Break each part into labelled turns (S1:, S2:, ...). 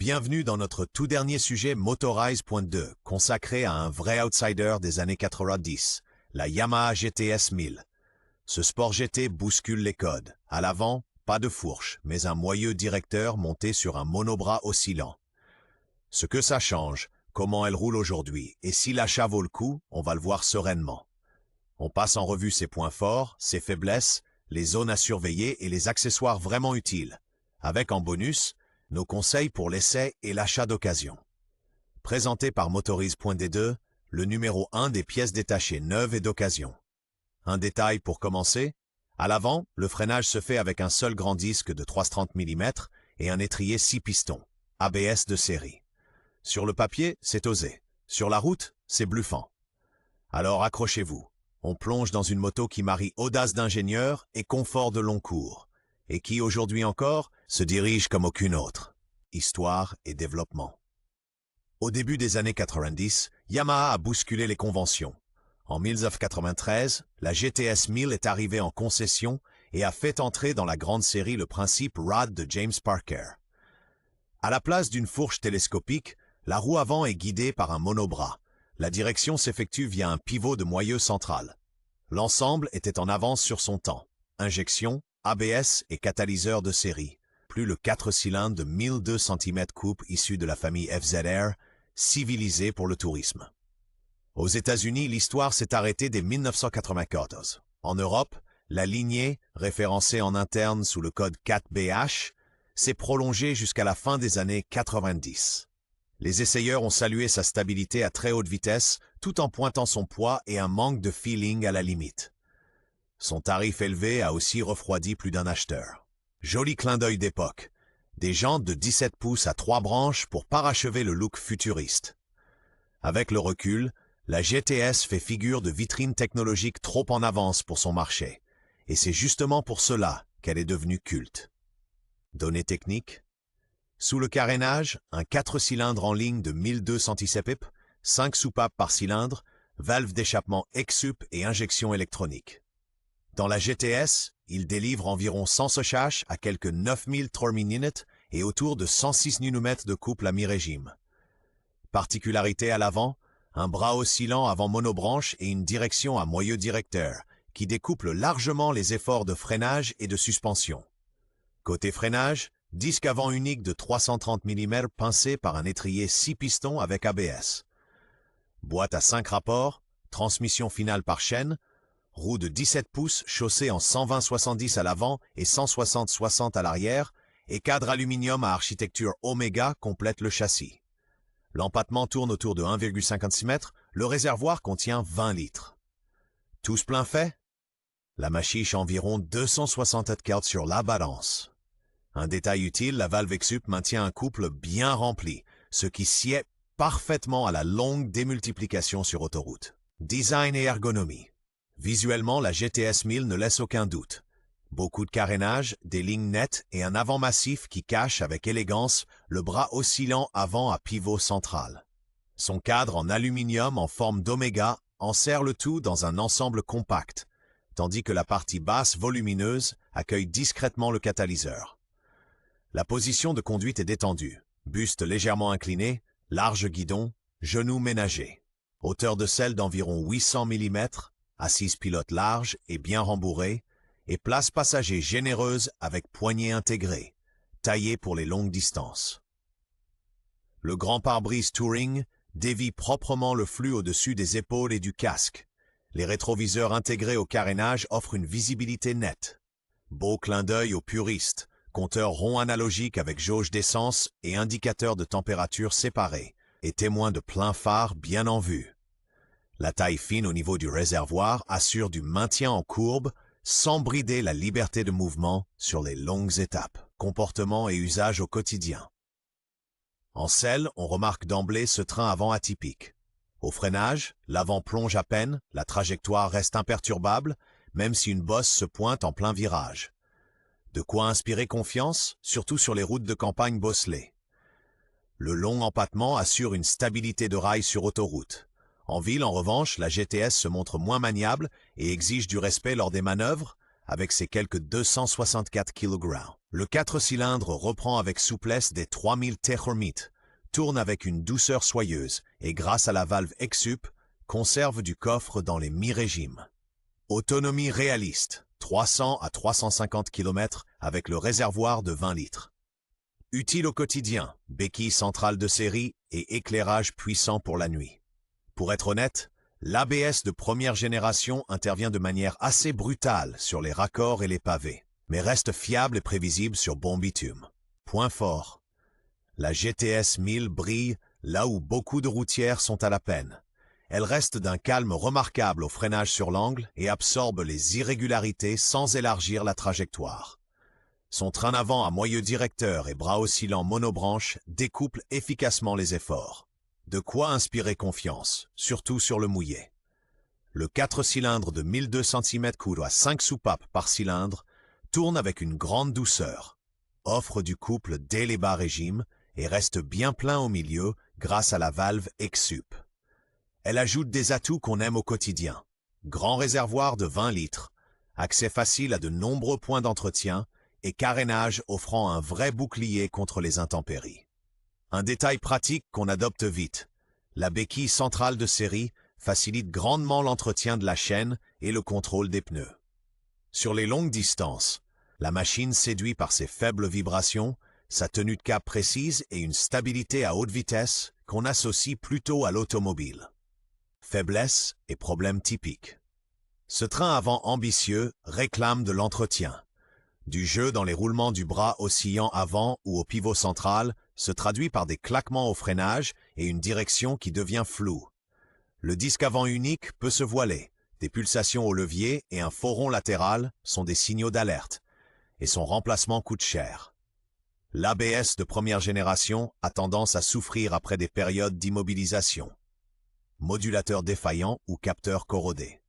S1: Bienvenue dans notre tout dernier sujet Motorize.2, consacré à un vrai outsider des années 90, la Yamaha GTS 1000. Ce sport GT bouscule les codes. À l'avant, pas de fourche, mais un moyeu directeur monté sur un monobras oscillant. Ce que ça change, comment elle roule aujourd'hui, et si l'achat vaut le coup, on va le voir sereinement. On passe en revue ses points forts, ses faiblesses, les zones à surveiller et les accessoires vraiment utiles. Avec en bonus, nos conseils pour l'essai et l'achat d'occasion. Présenté par Motorize.2, le numéro 1 des pièces détachées neuves et d'occasion. Un détail pour commencer, à l'avant, le freinage se fait avec un seul grand disque de 330 mm et un étrier 6 pistons, ABS de série. Sur le papier, c'est osé. Sur la route, c'est bluffant. Alors accrochez-vous, on plonge dans une moto qui marie audace d'ingénieur et confort de long cours, et qui aujourd'hui encore se dirige comme aucune autre. Histoire et développement. Au début des années 90, Yamaha a bousculé les conventions. En 1993, la GTS 1000 est arrivée en concession et a fait entrer dans la grande série le principe ROD de James Parker. À la place d'une fourche télescopique, la roue avant est guidée par un monobras. La direction s'effectue via un pivot de moyeu central. L'ensemble était en avance sur son temps. Injection, ABS et catalyseur de série, plus le 4 cylindres de 1200 cm3 issu de la famille FZR, civilisé pour le tourisme. Aux États-Unis, l'histoire s'est arrêtée dès 1994. En Europe, la lignée, référencée en interne sous le code 4BH, s'est prolongée jusqu'à la fin des années 90. Les essayeurs ont salué sa stabilité à très haute vitesse, tout en pointant son poids et un manque de feeling à la limite. Son tarif élevé a aussi refroidi plus d'un acheteur. Joli clin d'œil d'époque. Des jantes de 17 pouces à 3 branches pour parachever le look futuriste. Avec le recul, la GTS fait figure de vitrine technologique trop en avance pour son marché. Et c'est justement pour cela qu'elle est devenue culte. Données techniques. Sous le carénage, un 4 cylindres en ligne de 1200 cp, 5 soupapes par cylindre, valve d'échappement ex-sup et injection électronique. Dans la GTS, il délivre environ 100 sochaches à quelques 9000 tormi-minutes et autour de 106 Nm de couple à mi-régime. Particularité à l'avant, un bras oscillant avant monobranche et une direction à moyeu directeur, qui découple largement les efforts de freinage et de suspension. Côté freinage, disque avant unique de 330 mm pincé par un étrier 6 pistons avec ABS. Boîte à 5 rapports, transmission finale par chaîne, roue de 17 pouces chaussée en 120-70 à l'avant et 160-60 à l'arrière, et cadre aluminium à architecture Omega complète le châssis. L'empattement tourne autour de 1,56 m, le réservoir contient 20 litres. Tous plein fait? La machiche environ 260 kg sur la balance. Un détail utile, la valve ex-sup maintient un couple bien rempli, ce qui sied parfaitement à la longue démultiplication sur autoroute. Design et ergonomie. Visuellement, la GTS 1000 ne laisse aucun doute. Beaucoup de carénage, des lignes nettes et un avant massif qui cache avec élégance le bras oscillant avant à pivot central. Son cadre en aluminium en forme d'oméga enserre le tout dans un ensemble compact, tandis que la partie basse volumineuse accueille discrètement le catalyseur. La position de conduite est détendue, buste légèrement incliné, large guidon, genoux ménagés. Hauteur de selle d'environ 800 mm, assise pilote large et bien rembourrée, et place passager généreuse avec poignée intégrée, taillée pour les longues distances. Le grand pare-brise Touring dévie proprement le flux au-dessus des épaules et du casque. Les rétroviseurs intégrés au carénage offrent une visibilité nette. Beau clin d'œil aux puristes, compteur rond analogique avec jauge d'essence et indicateur de température séparés, et témoin de plein phare bien en vue. La taille fine au niveau du réservoir assure du maintien en courbe sans brider la liberté de mouvement sur les longues étapes, comportement et usage au quotidien. En selle, on remarque d'emblée ce train avant atypique. Au freinage, l'avant plonge à peine, la trajectoire reste imperturbable, même si une bosse se pointe en plein virage. De quoi inspirer confiance, surtout sur les routes de campagne bosselées. Le long empattement assure une stabilité de rail sur autoroute. En ville, en revanche, la GTS se montre moins maniable et exige du respect lors des manœuvres, avec ses quelques 264 kg. Le 4 cylindres reprend avec souplesse des 3000 Thermit, tourne avec une douceur soyeuse et grâce à la valve Exup, conserve du coffre dans les mi-régimes. Autonomie réaliste, 300 à 350 km avec le réservoir de 20 litres. Utile au quotidien, béquille centrale de série et éclairage puissant pour la nuit. Pour être honnête, l'ABS de première génération intervient de manière assez brutale sur les raccords et les pavés, mais reste fiable et prévisible sur bon bitume. Point fort. La GTS 1000 brille là où beaucoup de routières sont à la peine. Elle reste d'un calme remarquable au freinage sur l'angle et absorbe les irrégularités sans élargir la trajectoire. Son train avant à moyeu directeur et bras oscillants monobranche découple efficacement les efforts. De quoi inspirer confiance, surtout sur le mouillé. Le 4 cylindres de 1200 cm3 à 5 soupapes par cylindre tourne avec une grande douceur, offre du couple dès les bas régimes et reste bien plein au milieu grâce à la valve Exup. Elle ajoute des atouts qu'on aime au quotidien. Grand réservoir de 20 litres, accès facile à de nombreux points d'entretien et carénage offrant un vrai bouclier contre les intempéries. Un détail pratique qu'on adopte vite. La béquille centrale de série facilite grandement l'entretien de la chaîne et le contrôle des pneus. Sur les longues distances, la machine séduit par ses faibles vibrations, sa tenue de cap précise et une stabilité à haute vitesse qu'on associe plutôt à l'automobile. Faiblesse et problèmes typiques. Ce train avant ambitieux réclame de l'entretien. Du jeu dans les roulements du bras oscillant avant ou au pivot central se traduit par des claquements au freinage et une direction qui devient floue. Le disque avant unique peut se voiler, des pulsations au levier et un faux rond latéral sont des signaux d'alerte, et son remplacement coûte cher. L'ABS de première génération a tendance à souffrir après des périodes d'immobilisation. Modulateur défaillant ou capteur corrodé.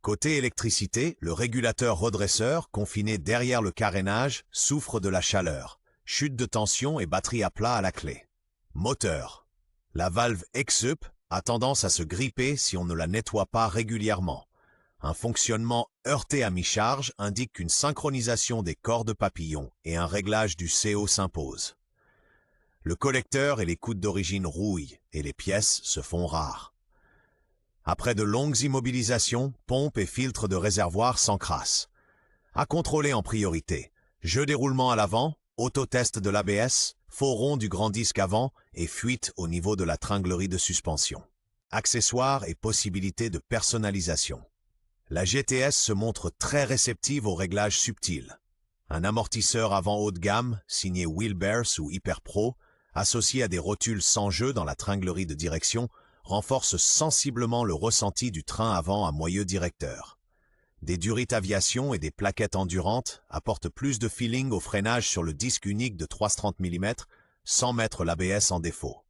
S1: Côté électricité, le régulateur redresseur, confiné derrière le carénage, souffre de la chaleur, chute de tension et batterie à plat à la clé. Moteur. La valve Exup a tendance à se gripper si on ne la nettoie pas régulièrement. Un fonctionnement heurté à mi-charge indique qu'une synchronisation des cordes papillons et un réglage du CO s'imposent. Le collecteur et les coudes d'origine rouillent et les pièces se font rares. Après de longues immobilisations, pompes et filtres de réservoir s'encrassent. À contrôler en priorité, jeu déroulement à l'avant, autotest de l'ABS, faux rond du grand disque avant et fuite au niveau de la tringlerie de suspension. Accessoires et possibilités de personnalisation. La GTS se montre très réceptive aux réglages subtils. Un amortisseur avant haut de gamme, signé Wheelbears ou Hyper Pro, associé à des rotules sans jeu dans la tringlerie de direction, renforce sensiblement le ressenti du train avant à moyeu directeur. Des durites aviation et des plaquettes endurantes apportent plus de feeling au freinage sur le disque unique de 330 mm sans mettre l'ABS en défaut.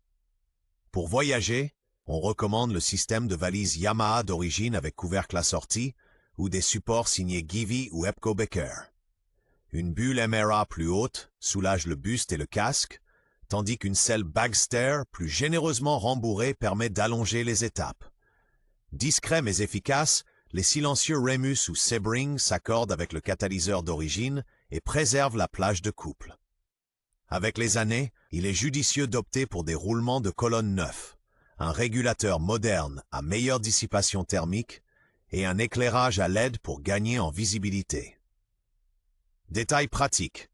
S1: Pour voyager, on recommande le système de valise Yamaha d'origine avec couvercle assorti ou des supports signés Givi ou Epco Becker. Une bulle MRA plus haute soulage le buste et le casque, tandis qu'une selle Bagster plus généreusement rembourrée permet d'allonger les étapes. Discret mais efficace, les silencieux Remus ou Sebring s'accordent avec le catalyseur d'origine et préservent la plage de couple. Avec les années, il est judicieux d'opter pour des roulements de colonne neufs, un régulateur moderne à meilleure dissipation thermique et un éclairage à LED pour gagner en visibilité. Détail pratique.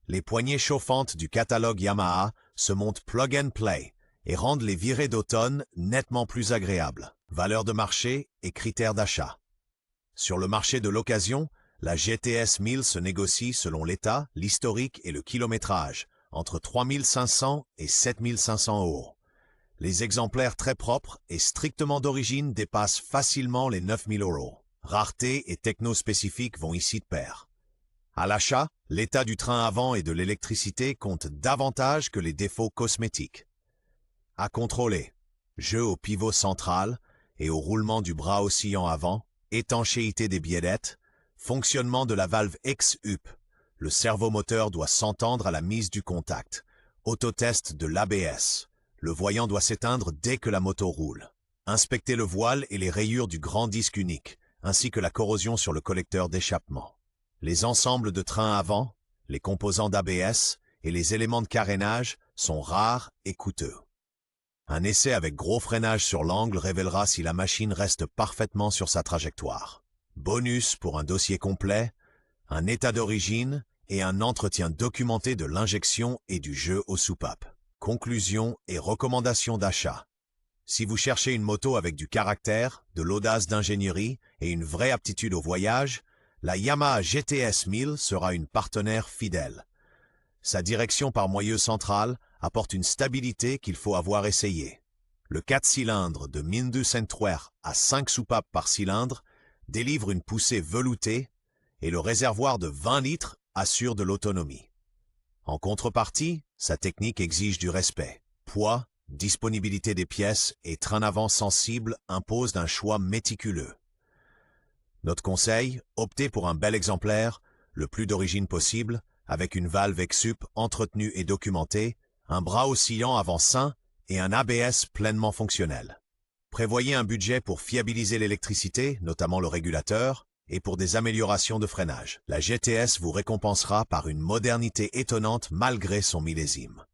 S1: Les poignées chauffantes du catalogue Yamaha se montent plug and play et rendent les virées d'automne nettement plus agréables. Valeur de marché et critères d'achat. Sur le marché de l'occasion, la GTS 1000 se négocie selon l'état, l'historique et le kilométrage, entre 3 500 et 7 500 €. Les exemplaires très propres et strictement d'origine dépassent facilement les 9 000 €. Rareté et techno-spécifiques vont ici de pair. À l'achat, l'état du train avant et de l'électricité compte davantage que les défauts cosmétiques. À contrôler, jeu au pivot central et au roulement du bras oscillant avant, étanchéité des biellettes, fonctionnement de la valve Exup. Le servomoteur doit s'entendre à la mise du contact. Autotest de l'ABS. Le voyant doit s'éteindre dès que la moto roule. Inspectez le voile et les rayures du grand disque unique, ainsi que la corrosion sur le collecteur d'échappement. Les ensembles de trains avant, Les composants d'ABS et les éléments de carénage sont rares et coûteux. Un essai avec gros freinage sur l'angle révélera si la machine reste parfaitement sur sa trajectoire. Bonus pour un dossier complet, un état d'origine et un entretien documenté de l'injection et du jeu aux soupapes. Conclusion et recommandations d'achat. Si vous cherchez une moto avec du caractère, de l'audace d'ingénierie et une vraie aptitude au voyage, la Yamaha GTS 1000 sera une partenaire fidèle. Sa direction par moyeu central apporte une stabilité qu'il faut avoir essayée. Le 4 cylindres de Mindus&Thwer à 5 soupapes par cylindre délivre une poussée veloutée et le réservoir de 20 litres assure de l'autonomie. En contrepartie, sa technique exige du respect. Poids, disponibilité des pièces et train avant sensible imposent un choix méticuleux. Notre conseil, optez pour un bel exemplaire, le plus d'origine possible, avec une valve Exup entretenue et documentée, un bras oscillant avant sain et un ABS pleinement fonctionnel. Prévoyez un budget pour fiabiliser l'électricité, notamment le régulateur, et pour des améliorations de freinage. La GTS vous récompensera par une modernité étonnante malgré son millésime.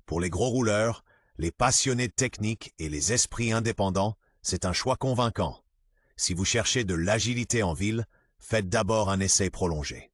S1: Pour les gros rouleurs, les passionnés de technique et les esprits indépendants, c'est un choix convaincant. Si vous cherchez de l'agilité en ville, faites d'abord un essai prolongé.